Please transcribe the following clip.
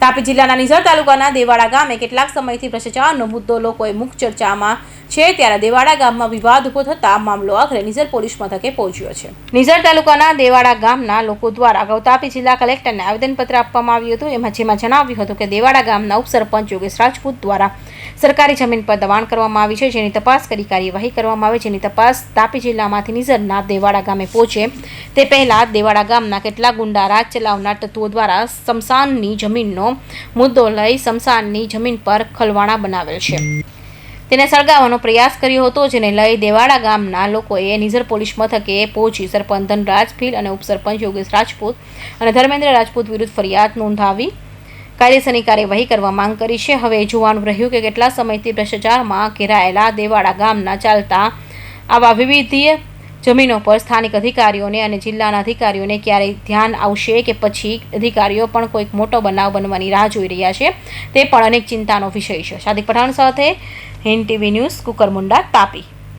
તાપી જિલ્લાના નિઝર તાલુકાના દેવાડા ગામે કેટલાક સમયથી ભ્રષ્ટાચારનો મુદ્દો લોકોએ મુખ્ય ચર્ચામાં છે, ત્યારે દેવાડા ગામમાં વિવાદ ઉભો થતાં મામલો આખરે નિઝર પોલીસ મથકે પહોંચ્યો છે. નિઝર તાલુકાના દેવાડા ગામના લોકો દ્વારા અગાઉ તાપી જિલ્લા કલેક્ટરને આવેદનપત્ર આપવામાં આવ્યું હતું, જેમાં જણાવ્યું હતું કે દેવાડા ગામના ઉપસરપંચ યોગેશ રાજપૂત દ્વારા સરકારી જમીન પર દબાણ કરવામાં આવી છે, જેની તપાસ કરી કાર્યવાહી કરવામાં આવે, જેની તપાસ તાપી જિલ્લામાંથી નિઝરના દેવાડા ગામે પહોંચે તે પહેલા દેવાડા ગામના કેટલાક ગુંડા રાજ ચલાવનાર તત્વો દ્વારા સ્મશાનની જમીનનો મુદ્દો લઈ સ્મશાનની જમીન પર ખલવાણા બનાવેલ છે, તેને સળગાવવાનો પ્રયાસ કર્યો હતો, જેને લઈ દેવાડા ગામના લોકોએ નિઝર પોલીસ મથકે પહોંચી સરપંચ ધનરાજ ભીલ અને ઉપસરપંચ યોગેશ રાજપૂત અને ધર્મેન્દ્ર રાજપૂત વિરુદ્ધ ફરિયાદ નોંધાવી કાયદેસરની કાર્યવાહી કરવા માંગ કરી છે. હવે જોવાનું રહ્યું કે કેટલા સમયથી ભ્રષ્ટાચારમાં ઘેરાયેલા દેવાડા ગામના ચાલતા આવા વિવિધ જમીનો પર સ્થાનિક અધિકારીઓને અને જિલ્લાના અધિકારીઓને ક્યારેય ધ્યાન આવશે કે પછી અધિકારીઓ પણ કોઈક મોટો બનાવ બનવાની રાહ જોઈ રહ્યા છે, તે પણ અનેક ચિંતાનો વિષય છે. સાદિક પઠાણ સાથે હિન્દ ટીવી ન્યૂઝ, કુકરમુંડા, તાપી.